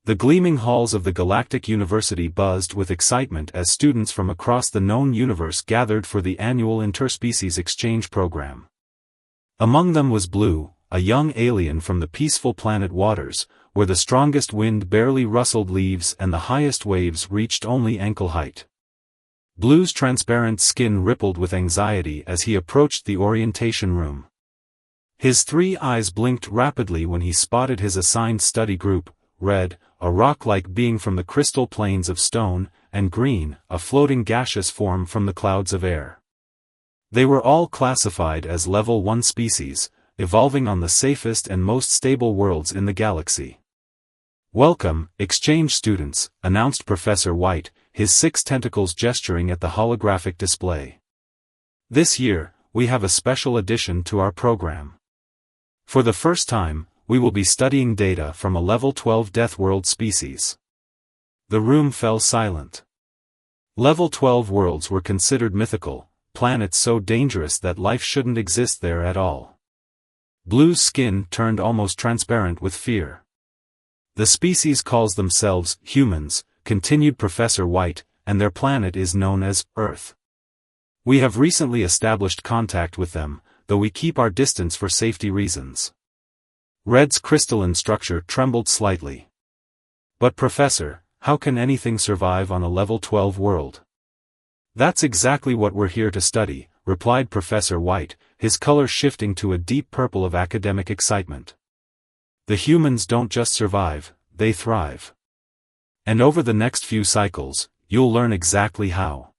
The gleaming halls of the Galactic University buzzed with excitement as students from across the known universe gathered for the annual interspecies exchange program. Among them was Blue, a young alien from the peaceful planet Waters, where the strongest wind barely rustled leaves and the highest waves reached only ankle height. Blue's transparent skin rippled with anxiety as he approached the orientation room. His 3 eyes blinked rapidly when he spotted his assigned study group: Red, a rock-like being from the crystal plains of stone, and Green, a floating gaseous form from the clouds of air. They were all classified as Level 1 species, evolving on the safest and most stable worlds in the galaxy. "Welcome, exchange students," announced Professor White, his 6 tentacles gesturing at the holographic display. "This year, we have a special addition to our program. For the first time, we will be studying data from a Level 12 Deathworld species." The room fell silent. Level 12 worlds were considered mythical, planets so dangerous that life shouldn't exist there at all. Blue's skin turned almost transparent with fear. "The species calls themselves humans," continued Professor White, "and their planet is known as Earth. We have recently established contact with them, though we keep our distance for safety reasons." Red's crystalline structure trembled slightly. "But Professor, how can anything survive on a Level 12 world?" "That's exactly what we're here to study," replied Professor White, his color shifting to a deep purple of academic excitement. "The humans don't just survive, they thrive. And over the next few cycles, you'll learn exactly how."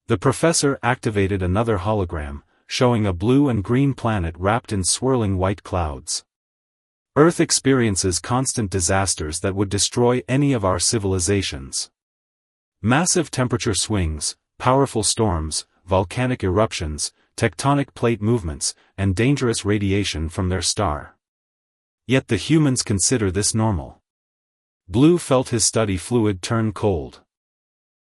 The professor activated another hologram, showing a blue and green planet wrapped in swirling white clouds. "Earth experiences constant disasters that would destroy any of our civilizations. Massive temperature swings, powerful storms, volcanic eruptions, tectonic plate movements, and dangerous radiation from their star. Yet the humans consider this normal." Blue felt his study fluid turn cold.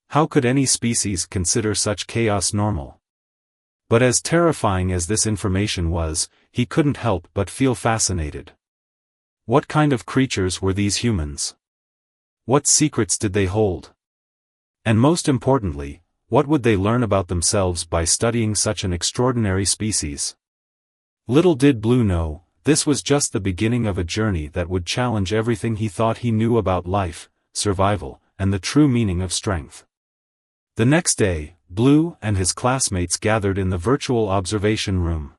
How could any species consider such chaos normal? But as terrifying as this information was, he couldn't help but feel fascinated. What kind of creatures were these humans? What secrets did they hold? And most importantly, what would they learn about themselves by studying such an extraordinary species? Little did Blue know, this was just the beginning of a journey that would challenge everything he thought he knew about life, survival, and the true meaning of strength. The next day, Blue and his classmates gathered in the virtual observation room.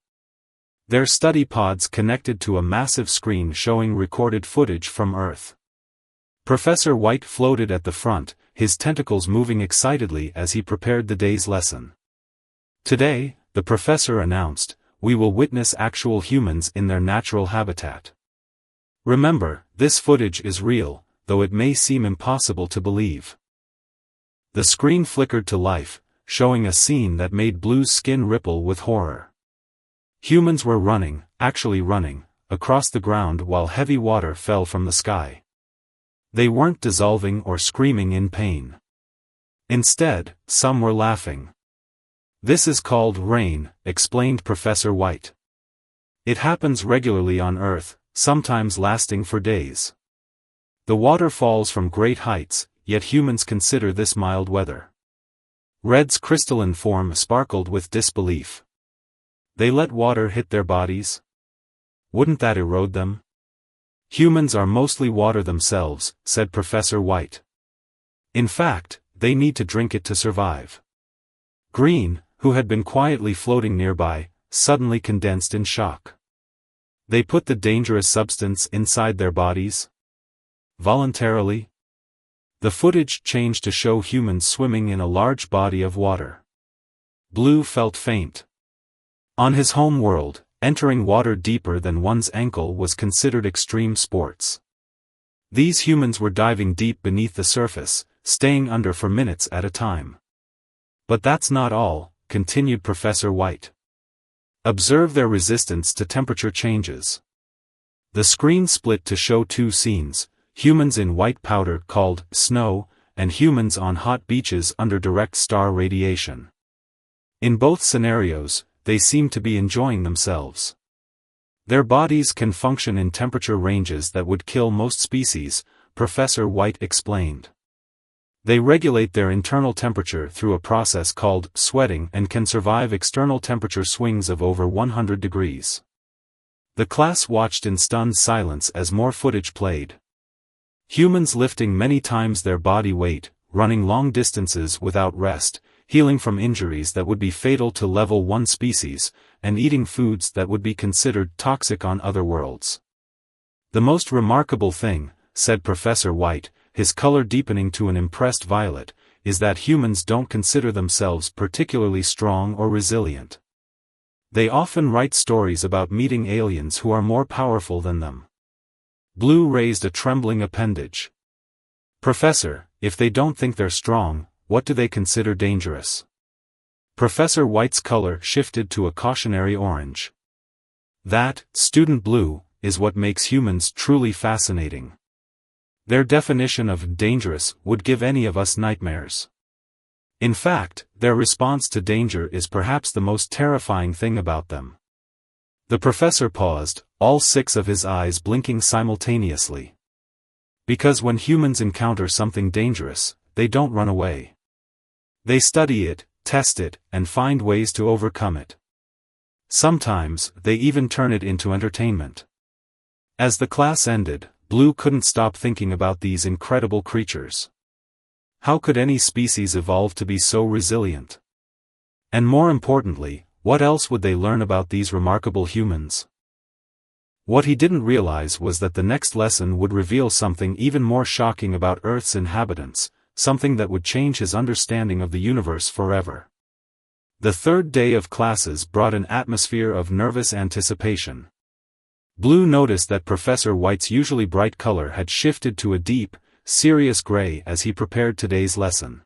Their study pods connected to a massive screen showing recorded footage from Earth. Professor White floated at the front, his tentacles moving excitedly as he prepared the day's lesson. "Today," the professor announced, "we will witness actual humans in their natural habitat. Remember, this footage is real, though it may seem impossible to believe." The screen flickered to life, showing a scene that made Blue's skin ripple with horror. Humans were running, actually running, across the ground while heavy water fell from the sky. They weren't dissolving or screaming in pain. Instead, some were laughing. "This is called rain," explained Professor White. "It happens regularly on Earth, sometimes lasting for days. The water falls from great heights, yet humans consider this mild weather." Red's crystalline form sparkled with disbelief. "They let water hit their bodies? Wouldn't that erode them?" "Humans are mostly water themselves," said Professor White. "In fact, they need to drink it to survive." Green, who had been quietly floating nearby, suddenly condensed in shock. "They put the dangerous substance inside their bodies? Voluntarily?" The footage changed to show humans swimming in a large body of water. Blue felt faint. On his home world, entering water deeper than one's ankle was considered extreme sports. These humans were diving deep beneath the surface, staying under for minutes at a time. "But that's not all," continued Professor White. "Observe their resistance to temperature changes." The screen split to show 2 scenes, humans in white powder called snow, and humans on hot beaches under direct star radiation. In both scenarios, they seem to be enjoying themselves. Their bodies can function in temperature ranges that would kill most species, Professor White explained. They regulate their internal temperature through a process called sweating and can survive external temperature swings of over 100 degrees. The class watched in stunned silence as more footage played. Humans lifting many times their body weight, running long distances without rest, healing from injuries that would be fatal to level 1 species, and eating foods that would be considered toxic on other worlds. The most remarkable thing, said Professor White, his color deepening to an impressed violet, is that humans don't consider themselves particularly strong or resilient. They often write stories about meeting aliens who are more powerful than them. Blue raised a trembling appendage. Professor, if they don't think they're strong, what do they consider dangerous? Professor White's color shifted to a cautionary orange. That, Student Blue, is what makes humans truly fascinating. Their definition of dangerous would give any of us nightmares. In fact, their response to danger is perhaps the most terrifying thing about them. The professor paused, all 6 of his eyes blinking simultaneously. Because when humans encounter something dangerous, they don't run away. They study it, test it, and find ways to overcome it. Sometimes, they even turn it into entertainment. As the class ended, Blue couldn't stop thinking about these incredible creatures. How could any species evolve to be so resilient? And more importantly, what else would they learn about these remarkable humans? What he didn't realize was that the next lesson would reveal something even more shocking about Earth's inhabitants, something that would change his understanding of the universe forever. The third day of classes brought an atmosphere of nervous anticipation. Blue noticed that Professor White's usually bright color had shifted to a deep, serious gray as he prepared today's lesson.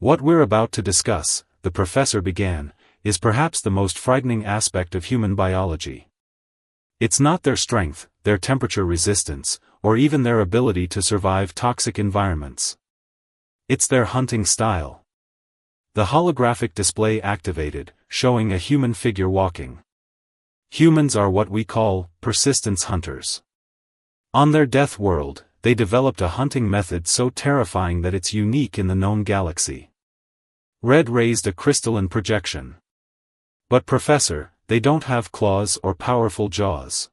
What we're about to discuss, the professor began, is perhaps the most frightening aspect of human biology. It's not their strength, their temperature resistance, or even their ability to survive toxic environments. It's their hunting style. The holographic display activated, showing a human figure walking. Humans are what we call persistence hunters. On their death world, they developed a hunting method so terrifying that it's unique in the known galaxy. Red raised a crystalline projection. But Professor, they don't have claws or powerful jaws.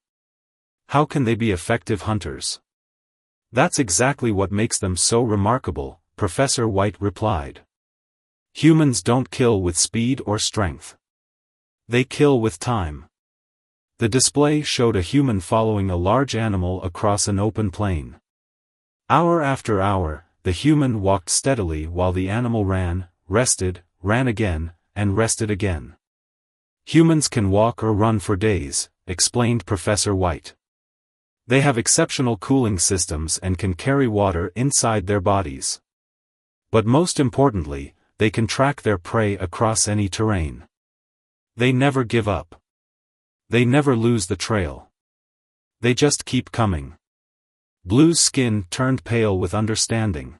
How can they be effective hunters? That's exactly what makes them so remarkable, Professor White replied. Humans don't kill with speed or strength. They kill with time. The display showed a human following a large animal across an open plain. Hour after hour, the human walked steadily while the animal ran, rested, ran again, and rested again. Humans can walk or run for days, explained Professor White. They have exceptional cooling systems and can carry water inside their bodies. But most importantly, they can track their prey across any terrain. They never give up. They never lose the trail. They just keep coming. Blue's skin turned pale with understanding.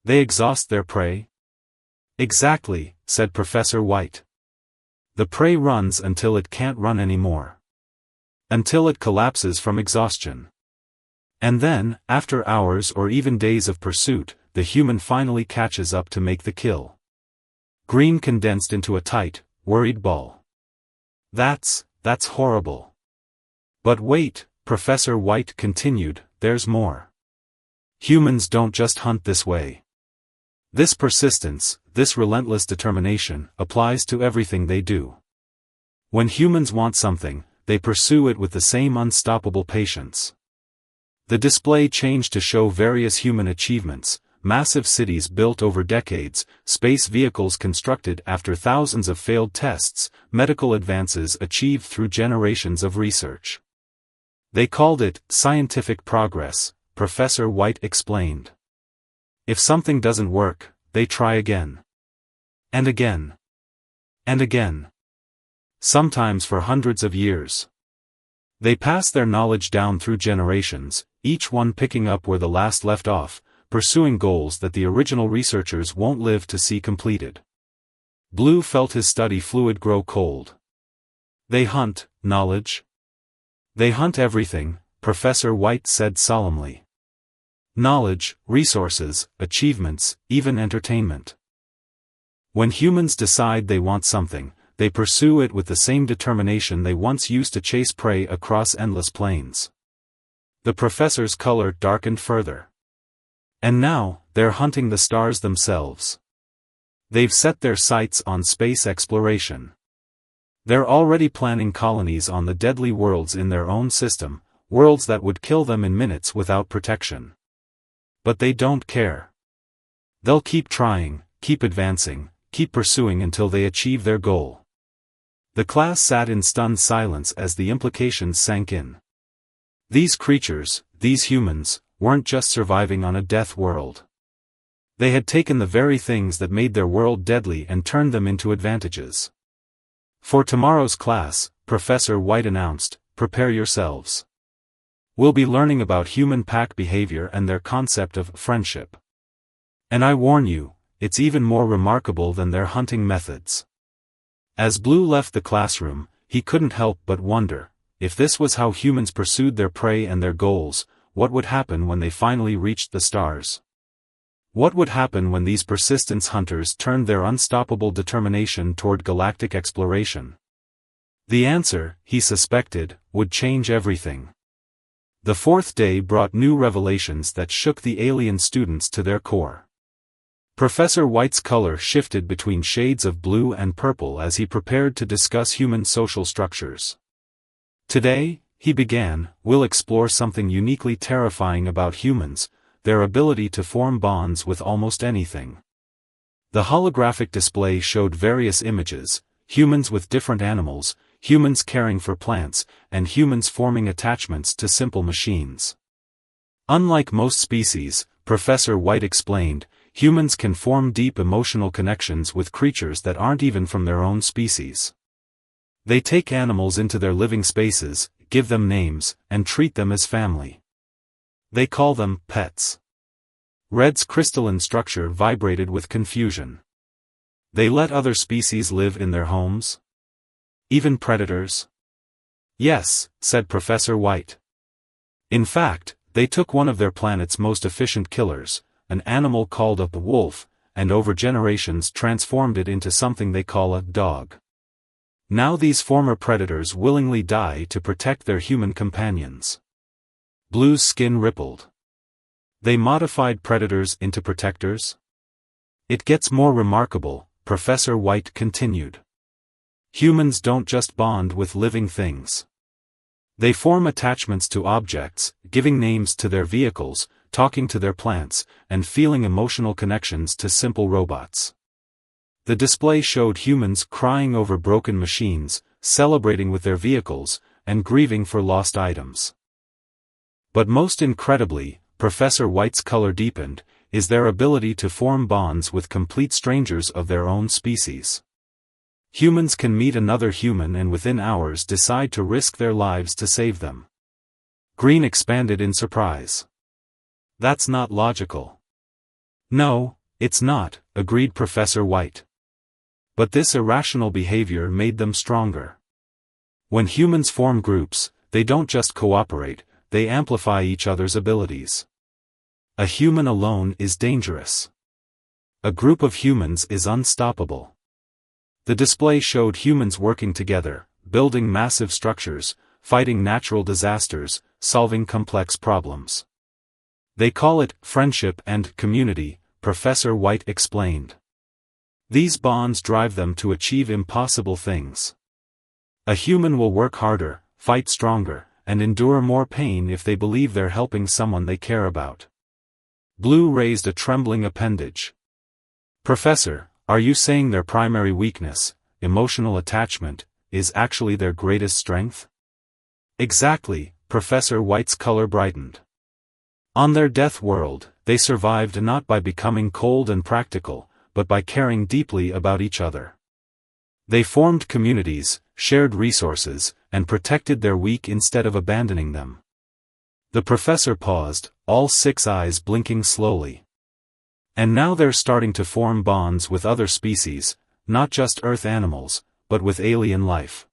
They exhaust their prey? Exactly, said Professor White. The prey runs until it can't run anymore. Until it collapses from exhaustion. And then, after hours or even days of pursuit, the human finally catches up to make the kill. Green condensed into a tight, worried ball. That's horrible. But wait, Professor White continued, there's more. Humans don't just hunt this way. This persistence, this relentless determination, applies to everything they do. When humans want something, they pursue it with the same unstoppable patience. The display changed to show various human achievements, massive cities built over decades, space vehicles constructed after thousands of failed tests, medical advances achieved through generations of research. They called it scientific progress, Professor White explained. If something doesn't work, they try again. And again. And again. Sometimes for hundreds of years. They pass their knowledge down through generations, each one picking up where the last left off, pursuing goals that the original researchers won't live to see completed. Blue felt his study fluid grow cold. They hunt knowledge. They hunt everything, Professor White said solemnly. knowledge, resources, achievements, even entertainment. When humans decide they want something, they pursue it with the same determination they once used to chase prey across endless plains. The professor's color darkened further. And now, they're hunting the stars themselves. They've set their sights on space exploration. They're already planning colonies on the deadly worlds in their own system, worlds that would kill them in minutes without protection. But they don't care. They'll keep trying, keep advancing, keep pursuing until they achieve their goal. The class sat in stunned silence as the implications sank in. These creatures, these humans, weren't just surviving on a death world. They had taken the very things that made their world deadly and turned them into advantages. For tomorrow's class, Professor White announced, prepare yourselves. We'll be learning about human pack behavior and their concept of friendship. And I warn you, it's even more remarkable than their hunting methods. As Blue left the classroom, he couldn't help but wonder, if this was how humans pursued their prey and their goals, what would happen when they finally reached the stars? What would happen when these persistence hunters turned their unstoppable determination toward galactic exploration? The answer, he suspected, would change everything. The fourth day brought new revelations that shook the alien students to their core. Professor White's color shifted between shades of blue and purple as he prepared to discuss human social structures. Today, he began, we'll explore something uniquely terrifying about humans, their ability to form bonds with almost anything. The holographic display showed various images, humans with different animals, humans caring for plants, and humans forming attachments to simple machines. Unlike most species, Professor White explained, humans can form deep emotional connections with creatures that aren't even from their own species. They take animals into their living spaces, give them names, and treat them as family. They call them pets. Red's crystalline structure vibrated with confusion. They let other species live in their homes? Even predators? Yes, said Professor White. In fact, they took one of their planet's most efficient killers, an animal called a wolf, and over generations transformed it into something they call a dog. Now these former predators willingly die to protect their human companions. Blue's skin rippled. They modified predators into protectors? It gets more remarkable, Professor White continued. Humans don't just bond with living things. They form attachments to objects, giving names to their vehicles, talking to their plants, and feeling emotional connections to simple robots. The display showed humans crying over broken machines, celebrating with their vehicles, and grieving for lost items. But most incredibly, Professor White's color deepened, is their ability to form bonds with complete strangers of their own species. Humans can meet another human and within hours decide to risk their lives to save them. Green expanded in surprise. That's not logical. No, it's not, agreed Professor White. But this irrational behavior made them stronger. When humans form groups, they don't just cooperate, they amplify each other's abilities. A human alone is dangerous. A group of humans is unstoppable. The display showed humans working together, building massive structures, fighting natural disasters, solving complex problems. They call it friendship and community, Professor White explained. These bonds drive them to achieve impossible things. A human will work harder, fight stronger, and endure more pain if they believe they're helping someone they care about. Blue raised a trembling appendage. Professor, are you saying their primary weakness, emotional attachment, is actually their greatest strength? Exactly, Professor White's color brightened. On their death world, they survived not by becoming cold and practical, but by caring deeply about each other. They formed communities, shared resources, and protected their weak instead of abandoning them. The professor paused, all six eyes blinking slowly. And now they're starting to form bonds with other species, not just Earth animals, but with alien life.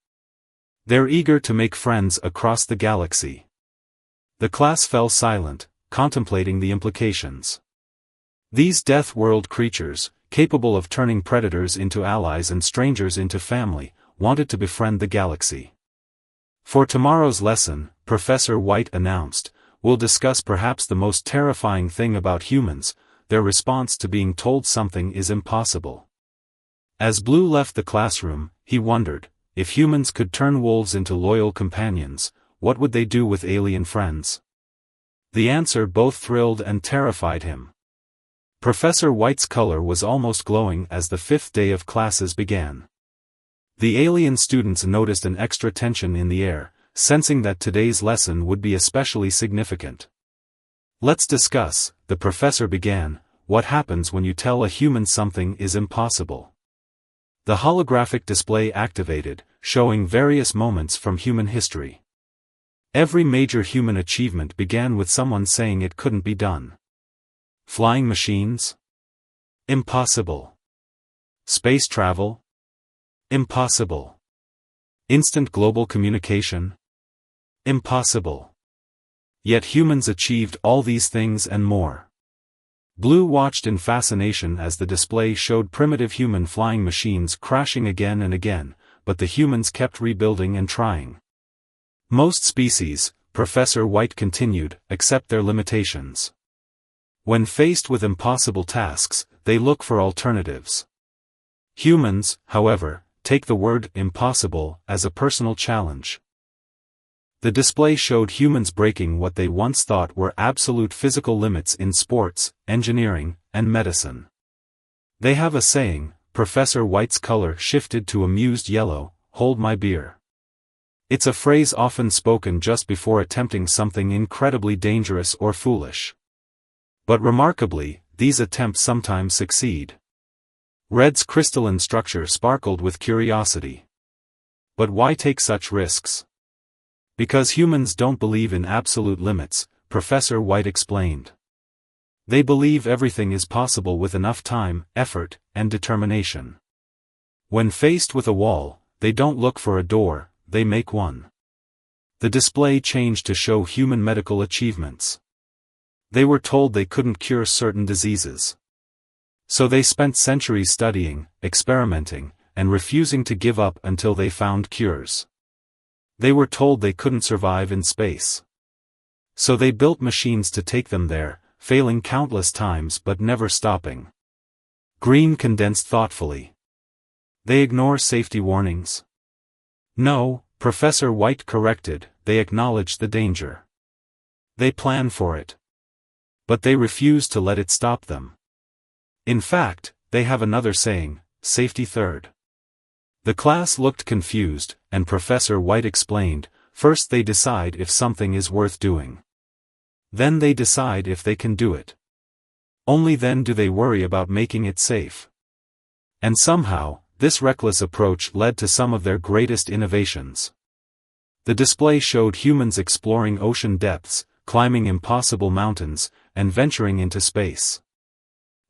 They're eager to make friends across the galaxy. The class fell silent, contemplating the implications. These Deathworld creatures, capable of turning predators into allies and strangers into family, wanted to befriend the galaxy. For tomorrow's lesson, Professor White announced, we'll discuss perhaps the most terrifying thing about humans, their response to being told something is impossible. As Blue left the classroom, he wondered, if humans could turn wolves into loyal companions, what would they do with alien friends? The answer both thrilled and terrified him. Professor White's color was almost glowing as the 5th day of classes began. The alien students noticed an extra tension in the air, sensing that today's lesson would be especially significant. Let's discuss, the professor began, what happens when you tell a human something is impossible. The holographic display activated, showing various moments from human history. Every major human achievement began with someone saying it couldn't be done. Flying machines? Impossible. Space travel? Impossible. Instant global communication? Impossible. Yet humans achieved all these things and more. Blue watched in fascination as the display showed primitive human flying machines crashing again and again, but the humans kept rebuilding and trying. Most species, Professor White continued, accept their limitations. When faced with impossible tasks, they look for alternatives. Humans, however, take the word impossible as a personal challenge. The display showed humans breaking what they once thought were absolute physical limits in sports, engineering, and medicine. They have a saying, Professor White's color shifted to amused yellow, hold my beer. It's a phrase often spoken just before attempting something incredibly dangerous or foolish. But remarkably, these attempts sometimes succeed. Red's crystalline structure sparkled with curiosity. But why take such risks? Because humans don't believe in absolute limits, Professor White explained. They believe everything is possible with enough time, effort, and determination. When faced with a wall, they don't look for a door, they make one. The display changed to show human medical achievements. They were told they couldn't cure certain diseases. So they spent centuries studying, experimenting, and refusing to give up until they found cures. They were told they couldn't survive in space. So they built machines to take them there, failing countless times but never stopping. Green condensed thoughtfully. They ignore safety warnings. No, Professor White corrected, they acknowledge the danger. They plan for it. But they refuse to let it stop them. In fact, they have another saying, safety third. The class looked confused, and Professor White explained, first they decide if something is worth doing. Then they decide if they can do it. Only then do they worry about making it safe. And somehow, this reckless approach led to some of their greatest innovations. The display showed humans exploring ocean depths, climbing impossible mountains, and venturing into space.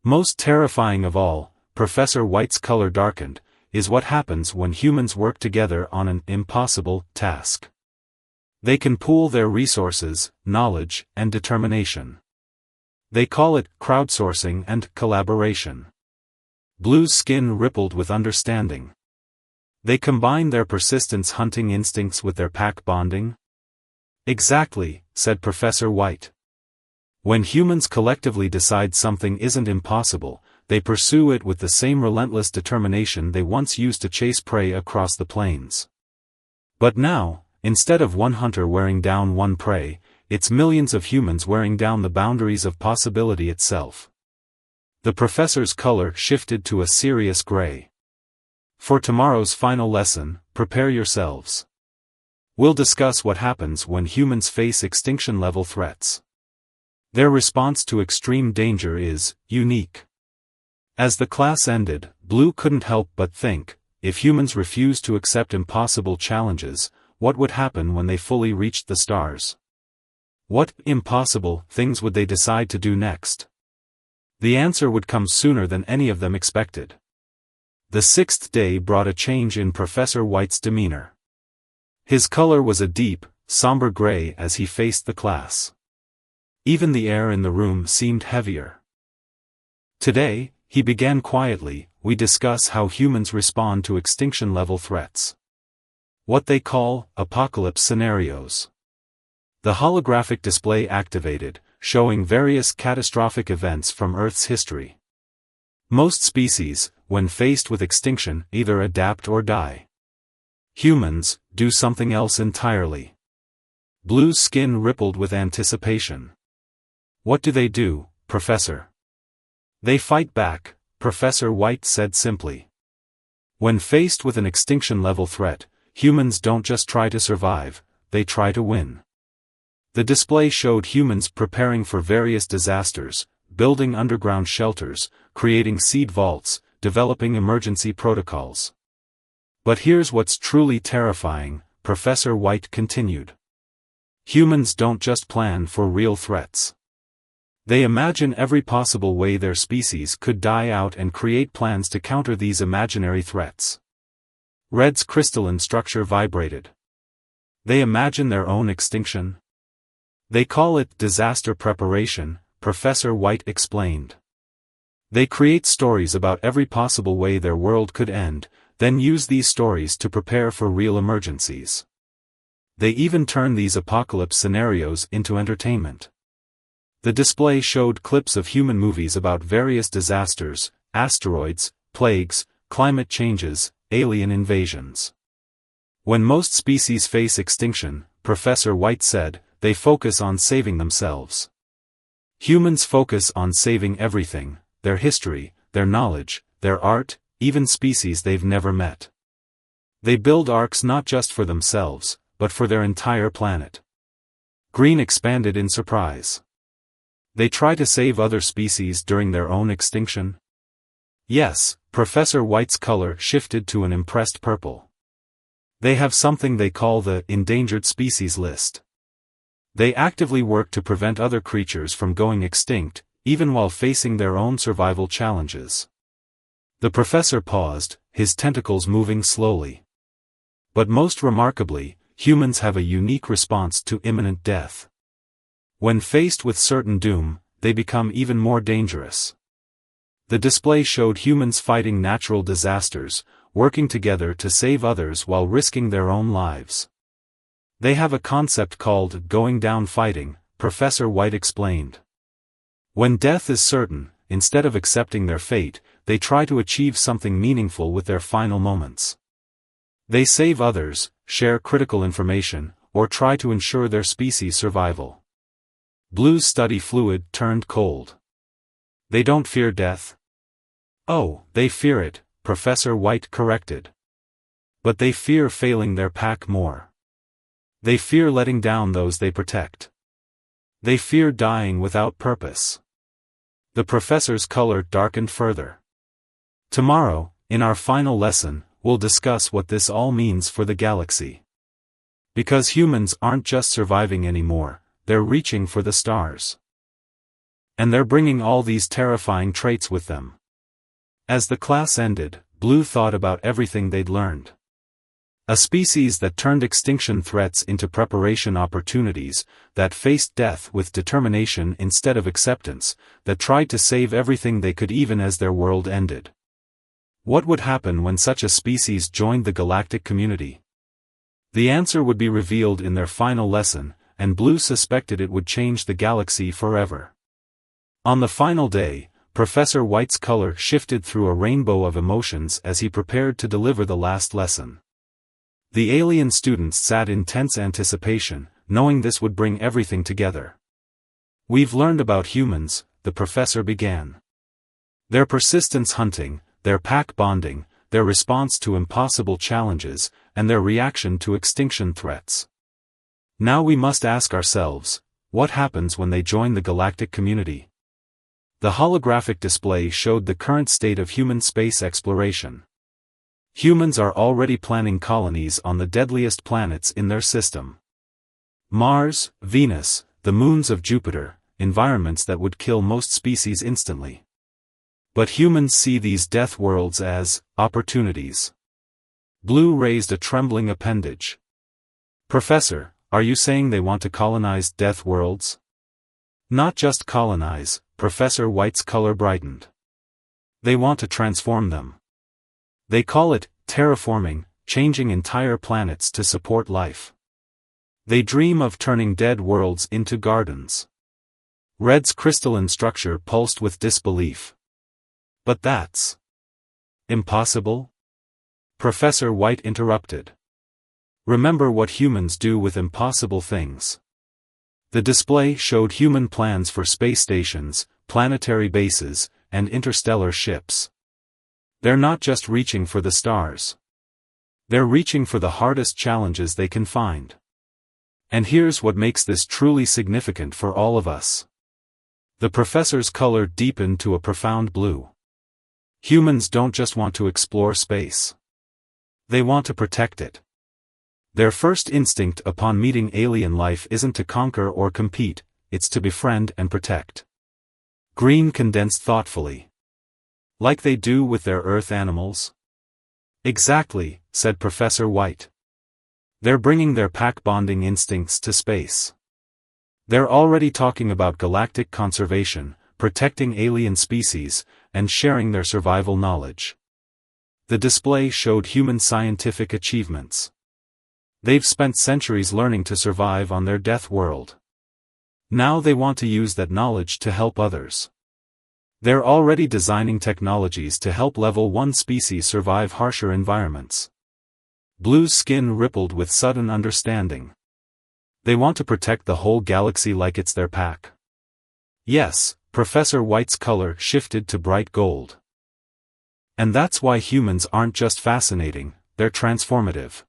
Most terrifying of all, Professor White's color darkened, is what happens when humans work together on an impossible task. They can pool their resources, knowledge, and determination. They call it crowdsourcing and collaboration. Blue's skin rippled with understanding. They combine their persistence hunting instincts with their pack bonding? Exactly, said Professor White. When humans collectively decide something isn't impossible, they pursue it with the same relentless determination they once used to chase prey across the plains. But now, instead of one hunter wearing down one prey, it's millions of humans wearing down the boundaries of possibility itself. The professor's color shifted to a serious gray. For tomorrow's final lesson, prepare yourselves. We'll discuss what happens when humans face extinction-level threats. Their response to extreme danger is unique. As the class ended, Blue couldn't help but think, if humans refused to accept impossible challenges, what would happen when they fully reached the stars? What impossible things would they decide to do next? The answer would come sooner than any of them expected. The 6th day brought a change in Professor White's demeanor. His color was a deep, somber gray as he faced the class. Even the air in the room seemed heavier. Today, he began quietly, we discuss how humans respond to extinction-level threats. What they call apocalypse scenarios. The holographic display activated, showing various catastrophic events from Earth's history. Most species, when faced with extinction, either adapt or die. Humans do something else entirely. Blue's skin rippled with anticipation. What do they do, Professor? They fight back, Professor White said simply. When faced with an extinction-level threat, humans don't just try to survive, they try to win. The display showed humans preparing for various disasters, building underground shelters, creating seed vaults, developing emergency protocols. But here's what's truly terrifying, Professor White continued. Humans don't just plan for real threats. They imagine every possible way their species could die out and create plans to counter these imaginary threats. Red's crystalline structure vibrated. They imagine their own extinction. They call it disaster preparation, Professor White explained. They create stories about every possible way their world could end, then use these stories to prepare for real emergencies. They even turn these apocalypse scenarios into entertainment. The display showed clips of human movies about various disasters, asteroids, plagues, climate changes, alien invasions. When most species face extinction, Professor White said, they focus on saving themselves. Humans focus on saving everything, their history, their knowledge, their art, even species they've never met. They build arks not just for themselves, but for their entire planet. Green expanded in surprise. They try to save other species during their own extinction? Yes, Professor White's color shifted to an impressed purple. They have something they call the endangered species list. They actively work to prevent other creatures from going extinct, even while facing their own survival challenges. The professor paused, his tentacles moving slowly. But most remarkably, humans have a unique response to imminent death. When faced with certain doom, they become even more dangerous. The display showed humans fighting natural disasters, working together to save others while risking their own lives. They have a concept called going down fighting, Professor White explained. When death is certain, instead of accepting their fate, they try to achieve something meaningful with their final moments. They save others, share critical information, or try to ensure their species' survival. Blue's study fluid turned cold. They don't fear death? Oh, they fear it, Professor White corrected. But they fear failing their pack more. They fear letting down those they protect. They fear dying without purpose. The professor's color darkened further. Tomorrow, in our final lesson, we'll discuss what this all means for the galaxy. Because humans aren't just surviving anymore, they're reaching for the stars. And they're bringing all these terrifying traits with them. As the class ended, Blue thought about everything they'd learned. A species that turned extinction threats into preparation opportunities, that faced death with determination instead of acceptance, that tried to save everything they could even as their world ended. What would happen when such a species joined the galactic community? The answer would be revealed in their final lesson, and Blue suspected it would change the galaxy forever. On the final day, Professor White's color shifted through a rainbow of emotions as he prepared to deliver the last lesson. The alien students sat in tense anticipation, knowing this would bring everything together. We've learned about humans, the professor began. Their persistence hunting, their pack bonding, their response to impossible challenges, and their reaction to extinction threats. Now we must ask ourselves, what happens when they join the galactic community? The holographic display showed the current state of human space exploration. Humans are already planning colonies on the deadliest planets in their system. Mars, Venus, the moons of Jupiter, environments that would kill most species instantly. But humans see these death worlds as opportunities. Blue raised a trembling appendage. Professor, are you saying they want to colonize death worlds? Not just colonize, Professor White's color brightened. They want to transform them. They call it terraforming, changing entire planets to support life. They dream of turning dead worlds into gardens. Red's crystalline structure pulsed with disbelief. But that's impossible? Professor White interrupted. Remember what humans do with impossible things. The display showed human plans for space stations, planetary bases, and interstellar ships. They're not just reaching for the stars. They're reaching for the hardest challenges they can find. And here's what makes this truly significant for all of us. The professor's color deepened to a profound blue. Humans don't just want to explore space. They want to protect it. Their first instinct upon meeting alien life isn't to conquer or compete, it's to befriend and protect. Green condensed thoughtfully. Like they do with their Earth animals? Exactly, said Professor White. They're bringing their pack-bonding instincts to space. They're already talking about galactic conservation, protecting alien species, and sharing their survival knowledge. The display showed human scientific achievements. They've spent centuries learning to survive on their death world. Now they want to use that knowledge to help others. They're already designing technologies to help level 1 species survive harsher environments. Blue's skin rippled with sudden understanding. They want to protect the whole galaxy like it's their pack. Yes, Professor White's color shifted to bright gold. And that's why humans aren't just fascinating, they're transformative.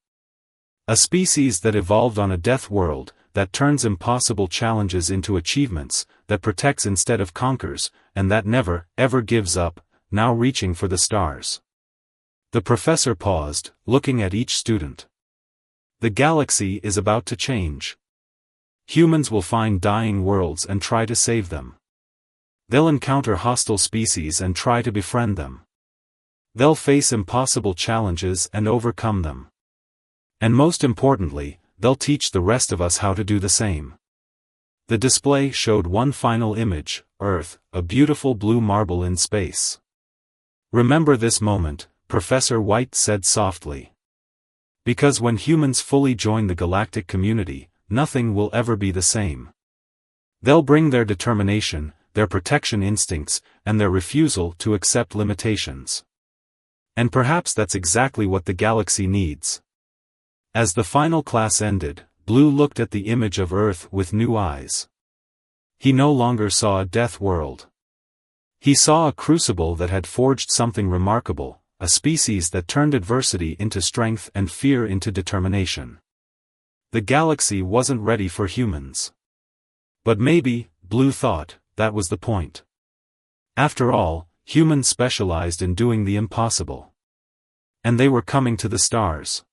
A species that evolved on a death world, that turns impossible challenges into achievements, that protects instead of conquers, and that never, ever gives up, now reaching for the stars. The professor paused, looking at each student. The galaxy is about to change. Humans will find dying worlds and try to save them. They'll encounter hostile species and try to befriend them. They'll face impossible challenges and overcome them. And most importantly, they'll teach the rest of us how to do the same. The display showed one final image, Earth, a beautiful blue marble in space. Remember this moment, Professor White said softly. Because when humans fully join the galactic community, nothing will ever be the same. They'll bring their determination, their protection instincts, and their refusal to accept limitations. And perhaps that's exactly what the galaxy needs. As the final class ended, Blue looked at the image of Earth with new eyes. He no longer saw a death world. He saw a crucible that had forged something remarkable, a species that turned adversity into strength and fear into determination. The galaxy wasn't ready for humans. But maybe, Blue thought, that was the point. After all, humans specialized in doing the impossible. And they were coming to the stars.